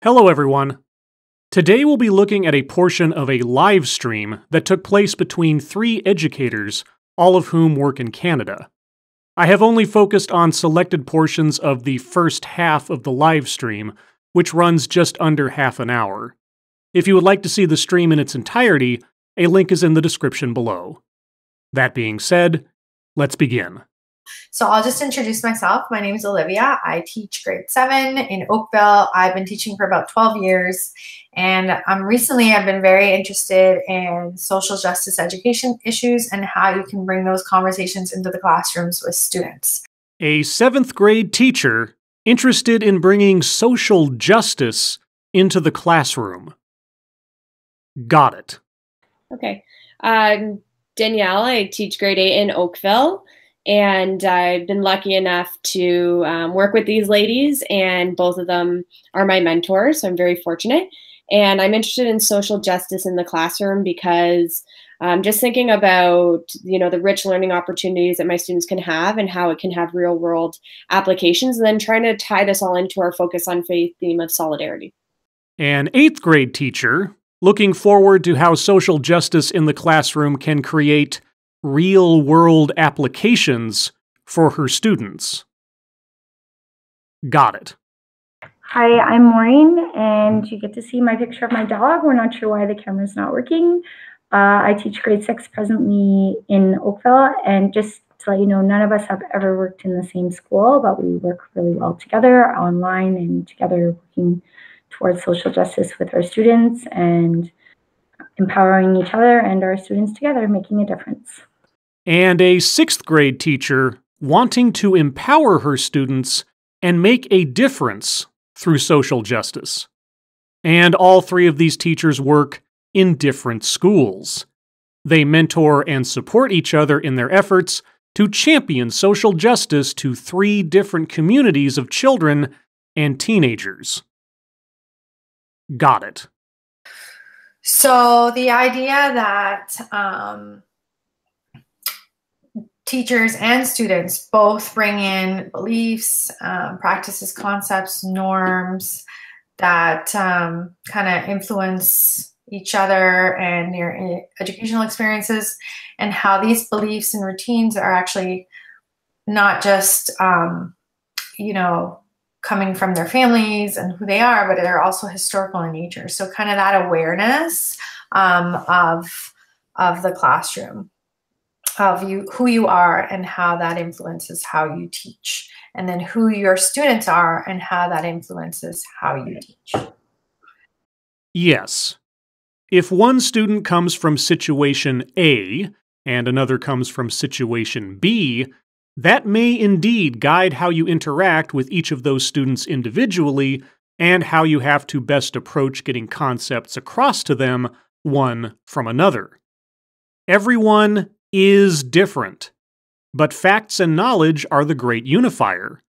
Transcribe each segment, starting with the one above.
Hello everyone. Today we'll be looking at a portion of a live stream that took place between 3 educators, all of whom work in Canada. I have only focused on selected portions of the first half of the live stream, which runs just under half an hour. If you would like to see the stream in its entirety, a link is in the description below. That being said, let's begin. So I'll just introduce myself. My name is Olivia. I teach grade 7 in Oakville. I've been teaching for about 12 years. And recently I've been very interested in social justice education issues and how you can bring those conversations into the classrooms with students. A 7th grade teacher interested in bringing social justice into the classroom. Got it. Okay. Danielle, I teach grade 8 in Oakville. And I've been lucky enough to work with these ladies, and both of them are my mentors, so I'm very fortunate. And I'm interested in social justice in the classroom because just thinking about, the rich learning opportunities that my students can have and how it can have real world applications, and then trying to tie this all into our focus on faith theme of solidarity. An 8th grade teacher looking forward to how social justice in the classroom can create real-world applications for her students. Got it. Hi, I'm Maureen, and you get to see my picture of my dog. We're not sure why the camera's not working. I teach grade 6 presently in Oakville, and just to let you know, none of us have ever worked in the same school, but we work really well together online and together working towards social justice with our students and empowering each other and our students together, making a difference. And a 6th grade teacher wanting to empower her students and make a difference through social justice. And all 3 of these teachers work in different schools. They mentor and support each other in their efforts to champion social justice to 3 different communities of children and teenagers. Got it. So the idea that teachers and students both bring in beliefs, practices, concepts, norms that kind of influence each other and your educational experiences, and how these beliefs and routines are actually not just, coming from their families and who they are, but they're also historical in nature. So kind of that awareness of the classroom, of who you are and how that influences how you teach, and then who your students are and how that influences how you teach. Yes. If one student comes from situation A and another comes from situation B, that may indeed guide how you interact with each of those students individually and how you have to best approach getting concepts across to them one from another. Everyone is different, but facts and knowledge are the great unifier.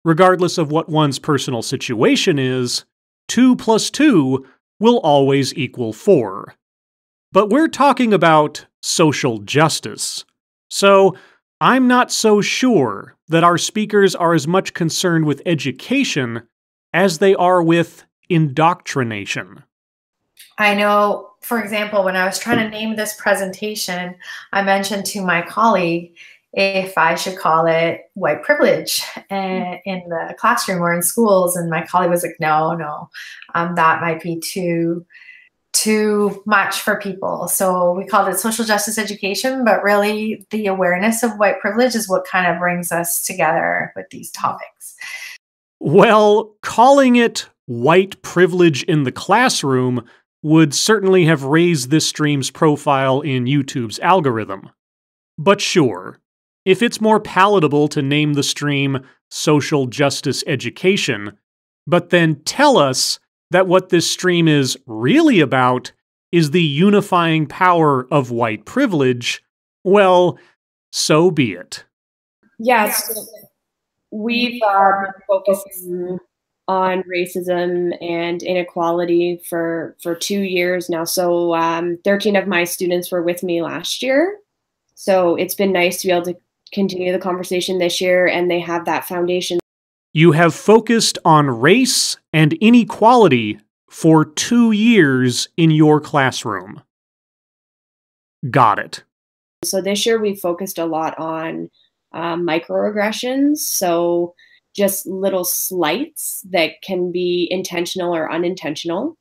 Regardless of what one's personal situation is, 2 + 2 will always equal 4. But we're talking about social justice, so I'm not so sure that our speakers are as much concerned with education as they are with indoctrination. I know, for example, when I was trying to name this presentation, I mentioned to my colleague if I should call it white privilege in the classroom or in schools. And my colleague was like, no, that might be too much for people. So we called it social justice education, but really the awareness of white privilege is what kind of brings us together with these topics. Well, calling it white privilege in the classroom would certainly have raised this stream's profile in YouTube's algorithm. But sure, if it's more palatable to name the stream Social Justice Education, but then tell us that what this stream is really about is the unifying power of white privilege, well, so be it. Yes, we've been focusing on racism and inequality for 2 years now. So 13 of my students were with me last year. So it's been nice to be able to continue the conversation this year, and they have that foundation. You have focused on race and inequality for 2 years in your classroom. Got it. So this year we focused a lot on microaggressions. So just little slights that can be intentional or unintentional.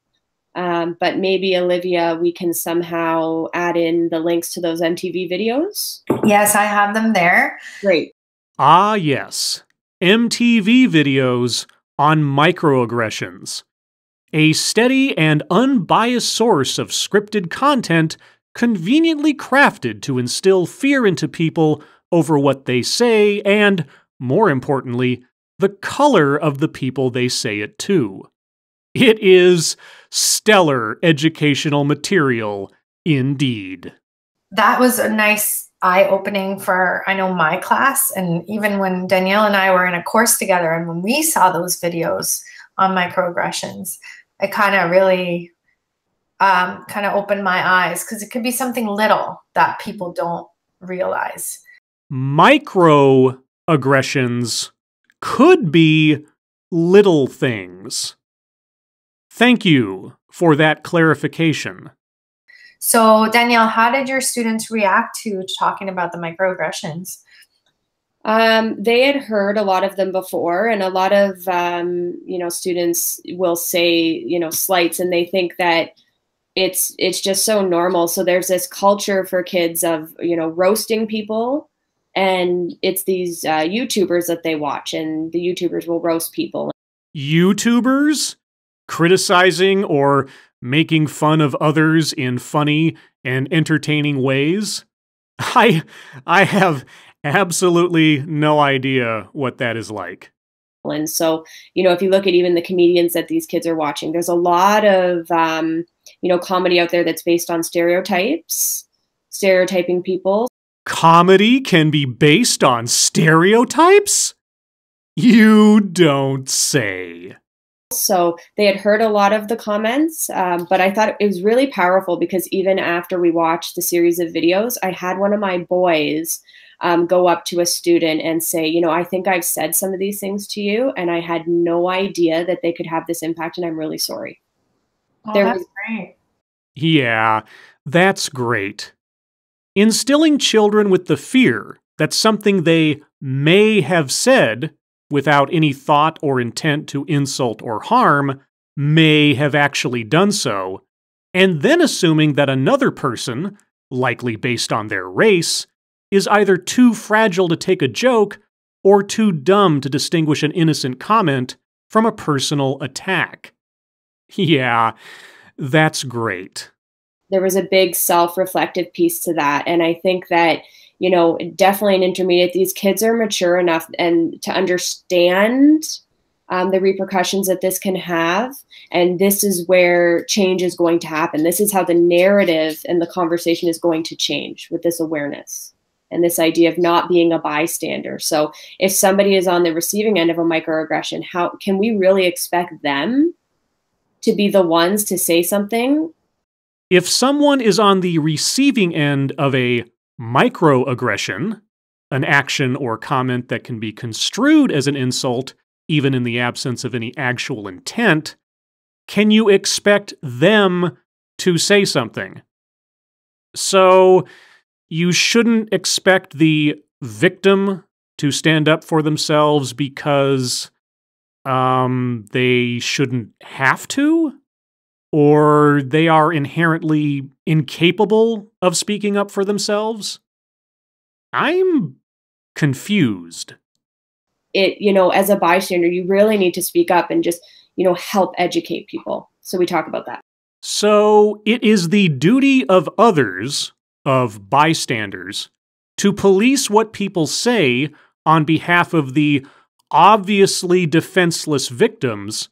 But maybe, Olivia, we can somehow add in the links to those MTV videos. Yes, I have them there. Great. Ah, yes. MTV videos on microaggressions. A steady and unbiased source of scripted content conveniently crafted to instill fear into people over what they say and, more importantly, the color of the people they say it to. It is stellar educational material indeed. That was a nice eye-opening for, I know, my class, and even when Danielle and I were in a course together, and when we saw those videos on microaggressions, it kind of really kind of opened my eyes, because it could be something little that people don't realize. Microaggressions could be little things. Thank you for that clarification. So, Danielle, how did your students react to talking about the microaggressions? They had heard a lot of them before, and a lot of students will say slights, and they think that it's just so normal. So there's this culture for kids of roasting people, and it's these YouTubers that they watch, and the YouTubers will roast people. YouTubers criticizing or making fun of others in funny and entertaining ways? I have absolutely no idea what that is like. And so, if you look at even the comedians that these kids are watching, there's a lot of, comedy out there that's based on stereotypes, stereotyping people. Comedy can be based on stereotypes? You don't say. So they had heard a lot of the comments, but I thought it was really powerful, because even after we watched the series of videos, I had one of my boys go up to a student and say, I think I've said some of these things to you, and I had no idea that they could have this impact, and I'm really sorry. Oh, that's great. Yeah, that's great. Instilling children with the fear that something they may have said without any thought or intent to insult or harm may have actually done so, and then assuming that another person, likely based on their race, is either too fragile to take a joke or too dumb to distinguish an innocent comment from a personal attack. Yeah, that's great. There was a big self-reflective piece to that, and I think that definitely in intermediate, these kids are mature enough and to understand the repercussions that this can have. And this is where change is going to happen. This is how the narrative and the conversation is going to change, with this awareness and this idea of not being a bystander. So if somebody is on the receiving end of a microaggression, how can we really expect them to be the ones to say something? If someone is on the receiving end of a microaggression, an action or comment that can be construed as an insult, even in the absence of any actual intent, can you expect them to say something? So, you shouldn't expect the victim to stand up for themselves because they shouldn't have to? Or they are inherently incapable of speaking up for themselves? I'm confused. As a bystander, you really need to speak up and just, help educate people. So we talk about that. So it is the duty of others, of bystanders, to police what people say on behalf of the obviously defenseless victims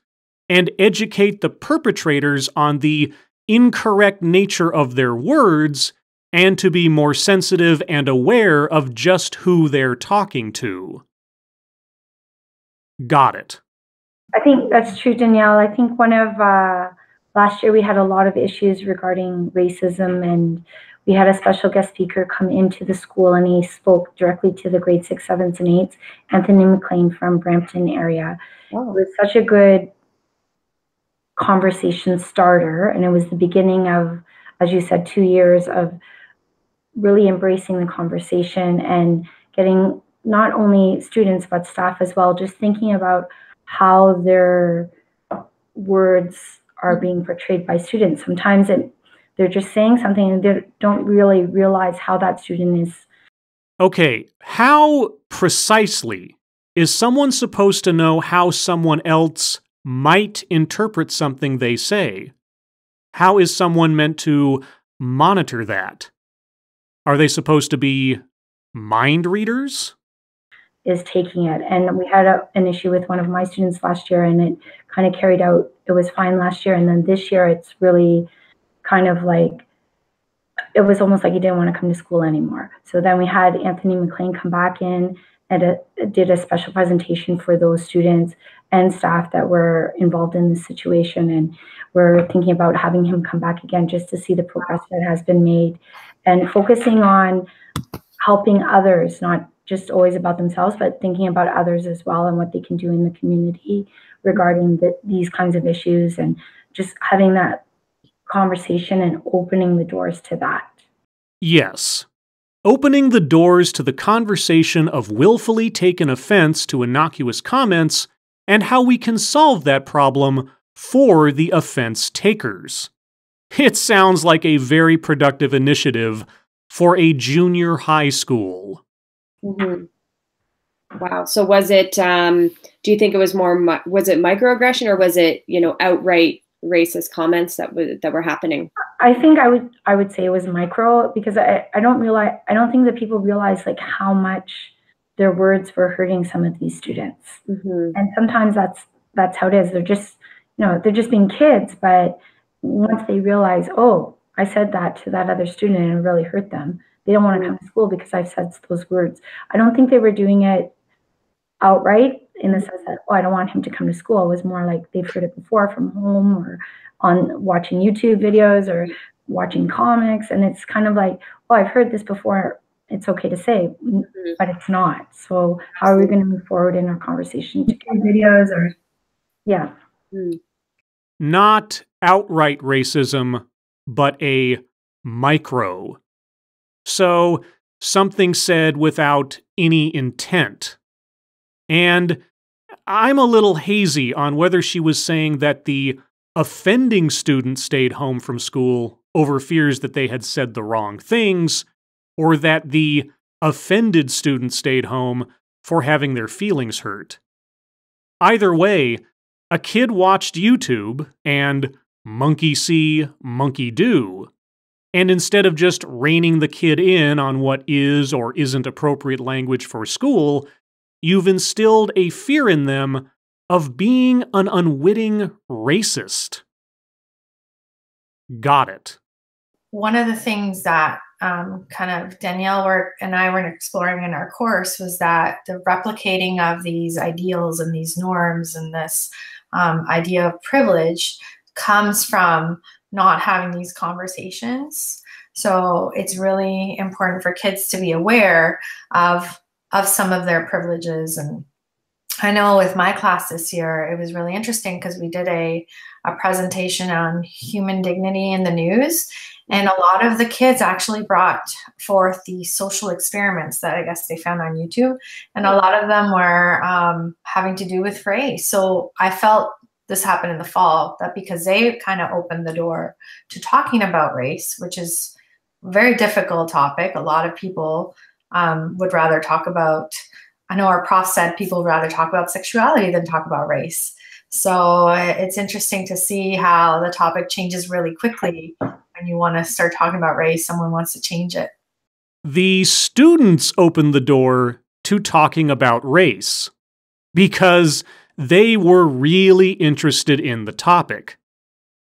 and educate the perpetrators on the incorrect nature of their words and to be more sensitive and aware of just who they're talking to. Got it. I think that's true, Danielle. I think last year we had a lot of issues regarding racism, and we had a special guest speaker come into the school, and he spoke directly to the grade 6, 7s, and 8s, Anthony McLean from Brampton area. Oh. It was such a good conversation starter, and it was the beginning of, as you said, 2 years of really embracing the conversation and getting not only students but staff as well, just thinking about how their words are being portrayed by students. Sometimes they're just saying something and they don't really realize how that student is. Okay, how precisely is someone supposed to know how someone else might interpret something they say? How is someone meant to monitor that? Are they supposed to be mind readers? Is taking it. And we had an issue with one of my students last year, and it kind of carried out. It was fine last year, and then this year it's really kind of like, it was almost like he didn't want to come to school anymore. So then we had Anthony McLean come back in and did a special presentation for those students and staff that were involved in this situation. And we're thinking about having him come back again just to see the progress that has been made and focusing on helping others, not just always about themselves, but thinking about others as well and what they can do in the community regarding these kinds of issues, and just having that conversation and opening the doors to that. Yes. Opening the doors to the conversation of willfully taken offense to innocuous comments and how we can solve that problem for the offense takers. It sounds like a very productive initiative for a junior high school. Mm-hmm. Wow. So was it, do you think it was more, was it microaggression, or was it, outright racist comments that were happening? I think I would say it was micro, because I don't think that people realize like how much their words were hurting some of these students. Mm-hmm. And sometimes that's how it is. They're just, they're just being kids, but once they realize, oh, I said that to that other student and it really hurt them, they don't want to come to school because I've said those words. I don't think they were doing it outright in the sense that, oh, I don't want him to come to school. It was more like they've heard it before from home or on watching YouTube videos or watching comics. And it's kind of like, oh, I've heard this before. It's okay to say, but it's not. So how are we going to move forward in our conversation? Videos or, yeah. Not outright racism, but a micro. So, something said without any intent. And I'm a little hazy on whether she was saying that the offending student stayed home from school over fears that they had said the wrong things, or that the offended student stayed home for having their feelings hurt. Either way, a kid watched YouTube and monkey see, monkey do. And instead of just reining the kid in on what is or isn't appropriate language for school, you've instilled a fear in them of being an unwitting racist. Got it. One of the things that kind of Danielle and I were exploring in our course was that the replicating of these ideals and these norms and this idea of privilege comes from not having these conversations. So it's really important for kids to be aware of some of their privileges. And I know with my class this year, it was really interesting because we did a presentation on human dignity in the news. And a lot of the kids actually brought forth the social experiments that I guess they found on YouTube. And a lot of them were having to do with race. So I felt this happened in the fall, that because they kind of opened the door to talking about race, which is a very difficult topic. A lot of people would rather talk about, I know our prof said people would rather talk about sexuality than talk about race. So it's interesting to see how the topic changes really quickly. When you want to start talking about race, someone wants to change it. The students opened the door to talking about race because they were really interested in the topic.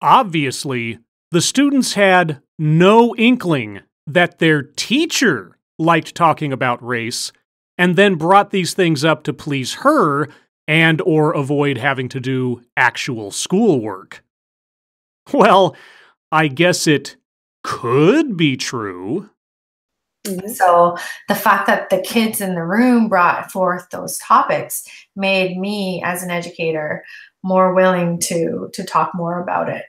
Obviously, the students had no inkling that their teacher liked talking about race and then brought these things up to please her and or avoid having to do actual schoolwork. Well, I guess it could be true. So the fact that the kids in the room brought forth those topics made me, as an educator, more willing to talk more about it.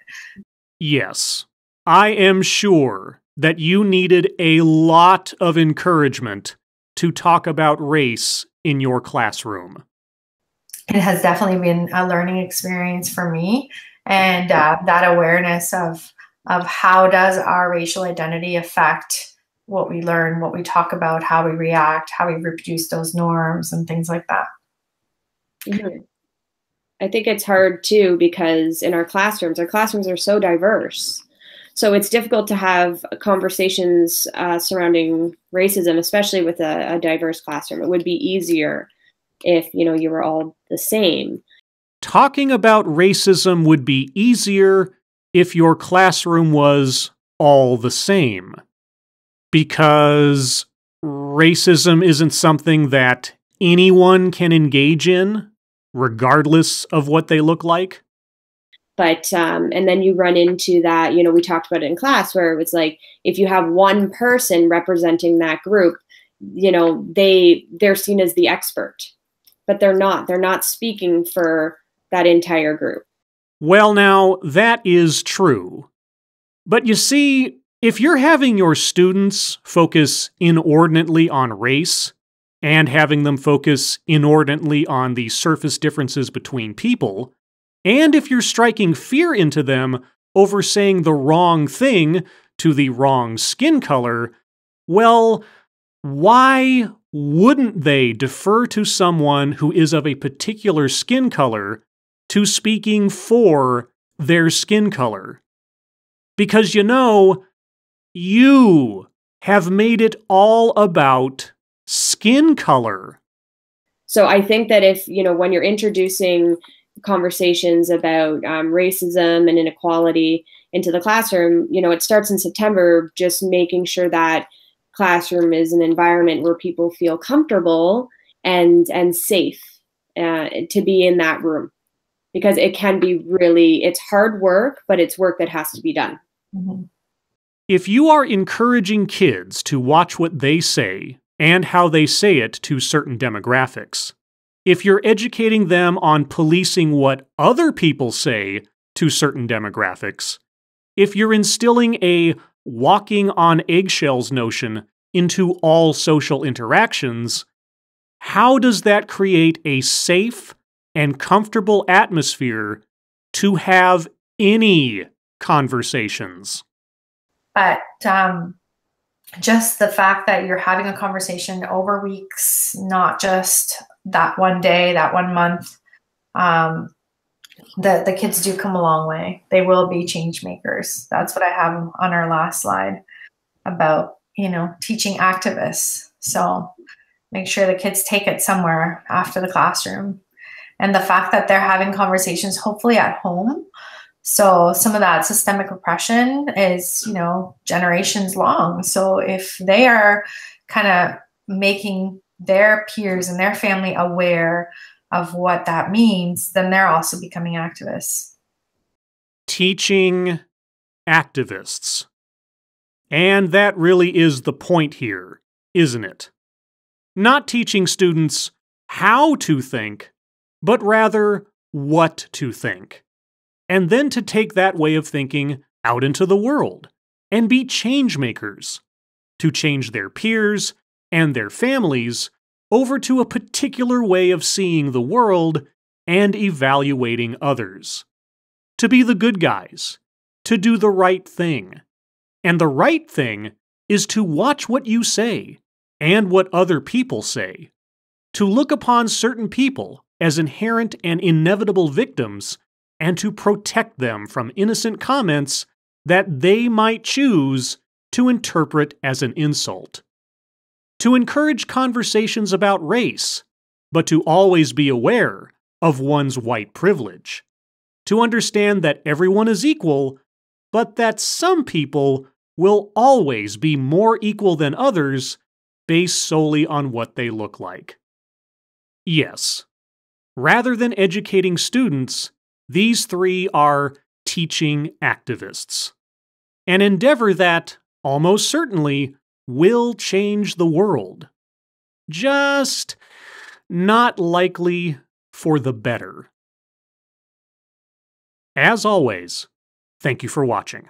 Yes, I am sure that you needed a lot of encouragement to talk about race in your classroom. It has definitely been a learning experience for me, and that awareness of how does our racial identity affect what we learn, what we talk about, how we react, how we reproduce those norms and things like that. Mm-hmm. I think it's hard too, because in our classrooms are so diverse. So it's difficult to have conversations surrounding racism, especially with a diverse classroom. It would be easier if, you were all the same. Talking about racism would be easier if your classroom was all the same. Because racism isn't something that anyone can engage in, regardless of what they look like. But, and then you run into that, we talked about it in class, where it was like, if you have one person representing that group, they're seen as the expert, but they're not speaking for that entire group. Well, now, that is true. But you see, if you're having your students focus inordinately on race and having them focus inordinately on the surface differences between people, and if you're striking fear into them over saying the wrong thing to the wrong skin color, well, why wouldn't they defer to someone who is of a particular skin color to speaking for their skin color? Because you have made it all about skin color. So I think that if, when you're introducing conversations about racism and inequality into the classroom, it starts in September, just making sure that classroom is an environment where people feel comfortable and safe to be in that room. Because it can be it's hard work, but it's work that has to be done. Mm-hmm. If you are encouraging kids to watch what they say and how they say it to certain demographics, if you're educating them on policing what other people say to certain demographics, if you're instilling a walking on eggshells notion into all social interactions, how does that create a safe and comfortable atmosphere to have any conversations? But just the fact that you're having a conversation over weeks, not just that one day, that 1 month, the kids do come a long way. They will be change makers. That's what I have on our last slide about, teaching activists. So make sure the kids take it somewhere after the classroom. And the fact that they're having conversations, hopefully at home. So some of that systemic oppression is, generations long. So if they are kind of making their peers and their family aware of what that means, then they're also becoming activists. Teaching activists. And that really is the point here, isn't it? Not teaching students how to think, but rather what to think. And then to take that way of thinking out into the world and be change makers, to change their peers and their families over to a particular way of seeing the world and evaluating others. To be the good guys, to do the right thing. And the right thing is to watch what you say and what other people say, to look upon certain people as inherent and inevitable victims and to protect them from innocent comments that they might choose to interpret as an insult. To encourage conversations about race, but to always be aware of one's white privilege. To understand that everyone is equal, but that some people will always be more equal than others based solely on what they look like. Yes, rather than educating students, these three are teaching activists. An endeavor that, almost certainly, will change the world. Just not likely for the better. As always, thank you for watching.